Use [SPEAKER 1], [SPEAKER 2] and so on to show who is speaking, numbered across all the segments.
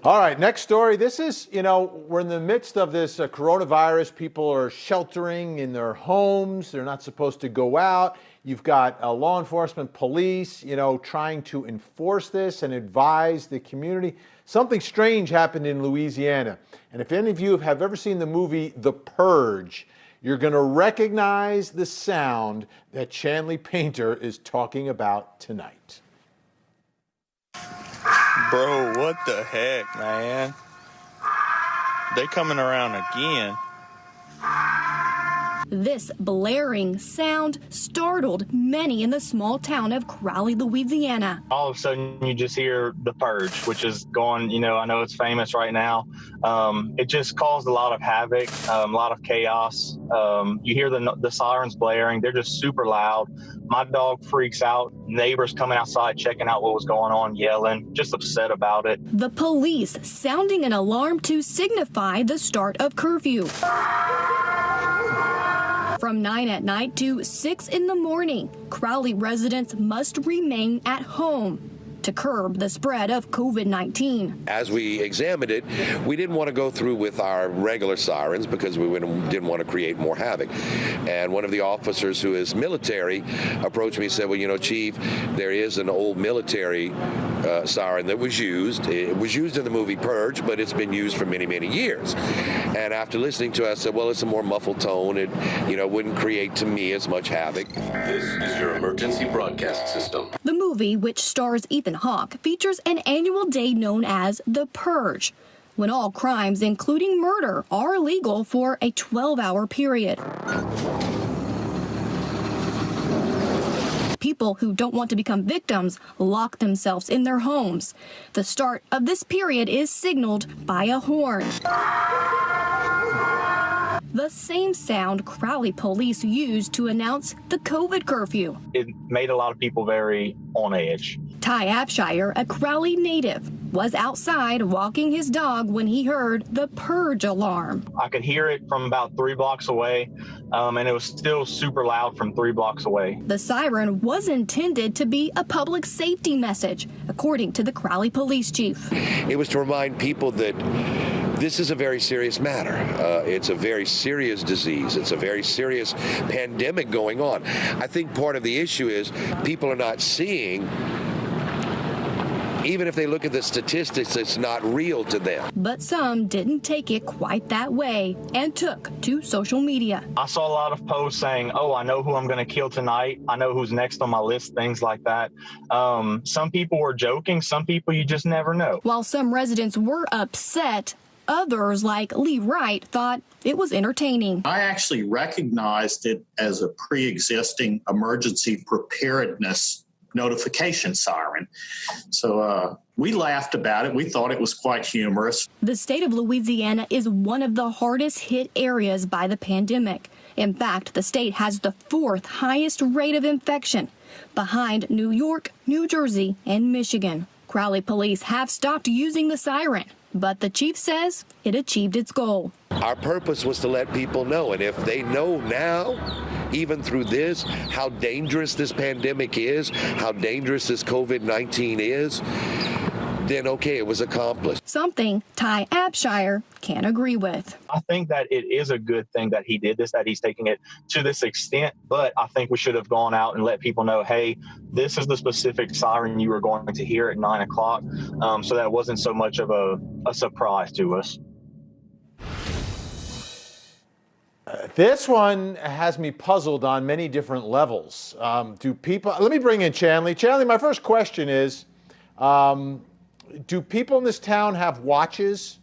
[SPEAKER 1] All right, next story. This is, we're in the midst of this coronavirus. People are sheltering in their homes. They're not supposed to go out. You've got law enforcement, police, trying to enforce this and advise the community. Something strange happened in Louisiana. And if any of you have ever seen the movie The Purge, you're going to recognize the sound that Chanley Painter is talking about tonight.
[SPEAKER 2] Bro, what the heck, man? They coming around again.
[SPEAKER 3] This blaring sound startled many in the small town of Crowley, Louisiana.
[SPEAKER 4] All of a sudden, you just hear The Purge, which is going, I know it's famous right now. It just caused a lot of havoc, a lot of chaos. You hear the sirens blaring. They're just super loud. My dog freaks out. Neighbors coming outside, checking out what was going on, yelling, just upset about it.
[SPEAKER 3] The police sounding an alarm to signify the start of curfew. From 9 at night to 6 in the morning, Crowley residents must remain at home to curb the spread of COVID-19.
[SPEAKER 5] As we examined it, we didn't want to go through with our regular sirens because we didn't want to create more havoc. And one of the officers who is military approached me and said, well, Chief, there is an old military siren that was used. It was used in the movie Purge, but it's been used for many, many years. And after listening to it, I said, well, it's a more muffled tone. It, wouldn't create to me as much havoc.
[SPEAKER 6] This is your emergency broadcast system.
[SPEAKER 3] The movie, which stars Ethan Hawke, features an annual day known as The Purge, when all crimes, including murder, are illegal for a 12-hour period. People who don't want to become victims lock themselves in their homes. The start of this period is signaled by a horn. The same sound Crowley police used to announce the COVID curfew.
[SPEAKER 4] It made a lot of people very on edge.
[SPEAKER 3] Ty Abshire, a Crowley native, was outside walking his dog when he heard the Purge alarm.
[SPEAKER 4] I could hear it from about 3 blocks away, and it was still super loud from 3 blocks away.
[SPEAKER 3] The siren was intended to be a public safety message, according to the Crowley police chief.
[SPEAKER 5] It was to remind people that this is a very serious matter. It's a very serious disease. It's a very serious pandemic going on. I think part of the issue is people are not seeing, even if they look at the statistics, it's not real to them.
[SPEAKER 3] But some didn't take it quite that way and took to social media.
[SPEAKER 4] I saw a lot of posts saying, oh, I know who I'm going to kill tonight. I know who's next on my list, things like that. Some people were joking. Some people you just never know.
[SPEAKER 3] While some residents were upset, others, like Lee Wright, thought it was entertaining.
[SPEAKER 7] I actually recognized it as a pre-existing emergency preparedness notification siren. So we laughed about it. We thought it was quite humorous.
[SPEAKER 3] The state of Louisiana is one of the hardest hit areas by the pandemic. In fact, the state has the 4th highest rate of infection, behind New York, New Jersey, and Michigan. Crowley police have stopped using the siren, but the chief says it achieved its goal.
[SPEAKER 5] Our purpose was to let people know, and if they know now, even through this, how dangerous this pandemic is, how dangerous this COVID-19 is, then okay, it was accomplished.
[SPEAKER 3] Something Ty Abshire can't agree with.
[SPEAKER 4] I think that it is a good thing that he did this, that he's taking it to this extent, but I think we should have gone out and let people know, hey, this is the specific siren you were going to hear at 9 o'clock, so that wasn't so much of a surprise to us.
[SPEAKER 1] This one has me puzzled on many different levels. Let me bring in Chanley. Chanley, my first question is, do people in this town have watches?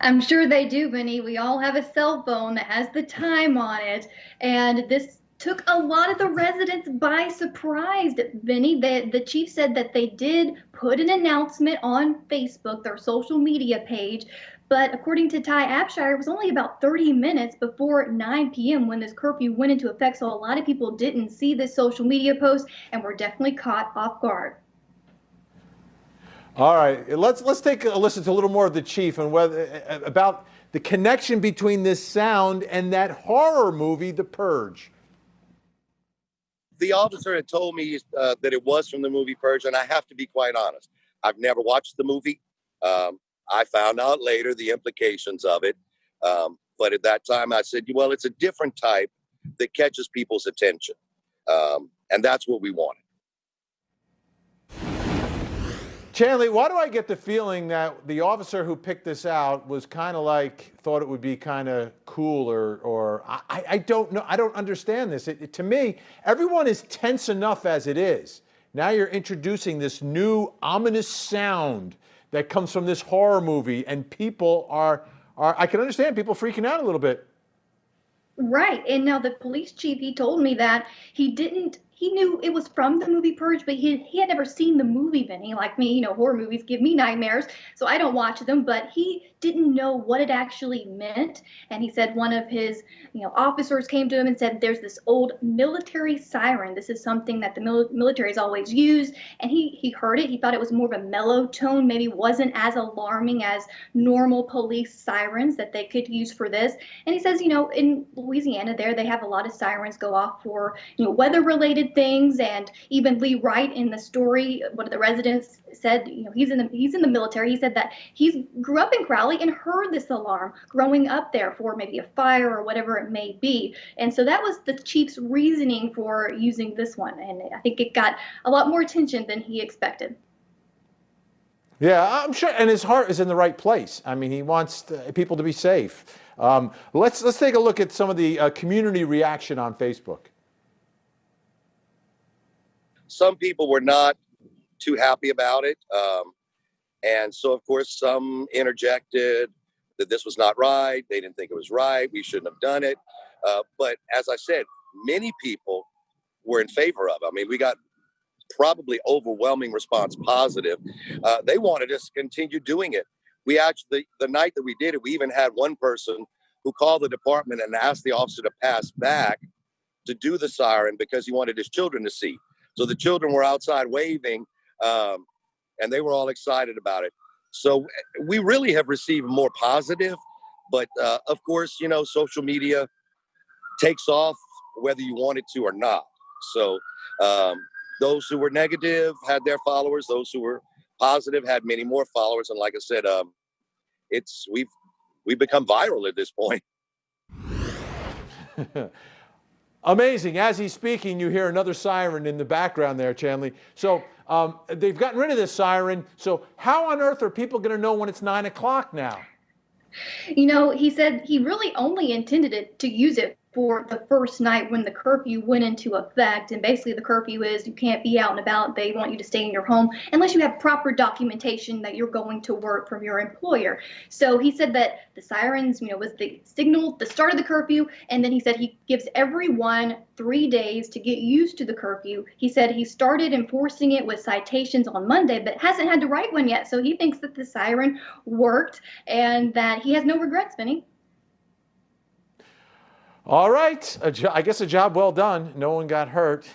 [SPEAKER 8] I'm sure they do, Vinny. We all have a cell phone that has the time on it, and this took a lot of the residents by surprise, Vinny. The chief said that they did put an announcement on Facebook, their social media page, but according to Ty Abshire, it was only about 30 minutes before 9 p.m. when this curfew went into effect, so a lot of people didn't see this social media post and were definitely caught off guard.
[SPEAKER 1] All right, let's take a listen to a little more of the chief and about the connection between this sound and that horror movie, The Purge.
[SPEAKER 9] The officer had told me that it was from the movie Purge, and I have to be quite honest. I've never watched the movie. I found out later the implications of it. But at that time, I said, well, it's a different type that catches people's attention. And that's what we wanted.
[SPEAKER 1] Chanley, why do I get the feeling that the officer who picked this out was kind of like, thought it would be kind of cool or I don't know. I don't understand this. To me, everyone is tense enough as it is. Now you're introducing this new ominous sound that comes from this horror movie, and people are I can understand people freaking out a little bit.
[SPEAKER 8] Right. And now the police chief, he told me that he knew it was from the movie Purge, but he had never seen the movie, Vinny. Like me, horror movies give me nightmares, so I don't watch them, but he didn't know what it actually meant. And he said one of his, officers came to him and said, there's this old military siren. This is something that the military's always used. And he heard it. He thought it was more of a mellow tone, maybe wasn't as alarming as normal police sirens that they could use for this. And he says, in Louisiana there, they have a lot of sirens go off for, weather-related things. And even Lee Wright in the story, one of the residents said, he's in the military. He said that he grew up in Crowley and heard this alarm growing up there for maybe a fire or whatever it may be. And so that was the chief's reasoning for using this one. And I think it got a lot more attention than he expected.
[SPEAKER 1] Yeah, I'm sure, and his heart is in the right place. I mean, he wants people to be safe. Let's take a look at some of the community reaction on Facebook.
[SPEAKER 9] Some people were not too happy about it. And so, of course, some interjected that this was not right. They didn't think it was right. We shouldn't have done it. But as I said, many people were in favor of it. I mean, we got probably overwhelming response positive. They wanted us to continue doing it. We actually, the night that we did it, we even had one person who called the department and asked the officer to pass back to do the siren because he wanted his children to see. So the children were outside waving, and they were all excited about it. So we really have received more positive, but of course, social media takes off whether you want it to or not. So those who were negative had their followers. Those who were positive had many more followers. And like I said, we've become viral at this point.
[SPEAKER 1] Amazing. As he's speaking, you hear another siren in the background there, Chanley. So they've gotten rid of this siren. So how on earth are people going to know when it's 9 o'clock now?
[SPEAKER 8] He said he really only intended it to use it for the first night when the curfew went into effect. And basically the curfew is you can't be out and about. They want you to stay in your home unless you have proper documentation that you're going to work from your employer. So he said that the sirens, was the signal, the start of the curfew. And then he said he gives everyone 3 days to get used to the curfew. He said he started enforcing it with citations on Monday, but hasn't had to write one yet. So he thinks that the siren worked and that he has no regrets, Vinny.
[SPEAKER 1] All right. I guess a job well done. No one got hurt.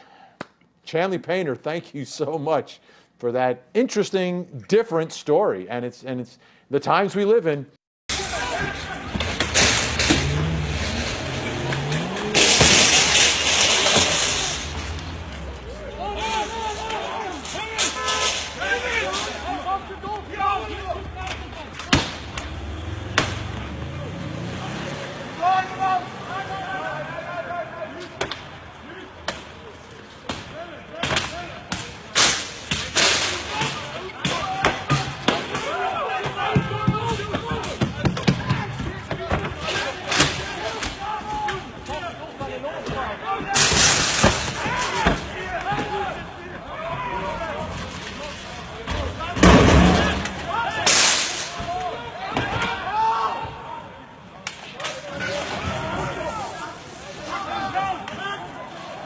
[SPEAKER 1] Chanley Painter, thank you so much for that interesting, different story. And it's the times we live in.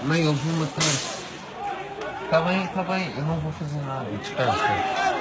[SPEAKER 10] Mãe, eu vi uma coisa. Tá bem, eu não vou fazer nada. Descansa.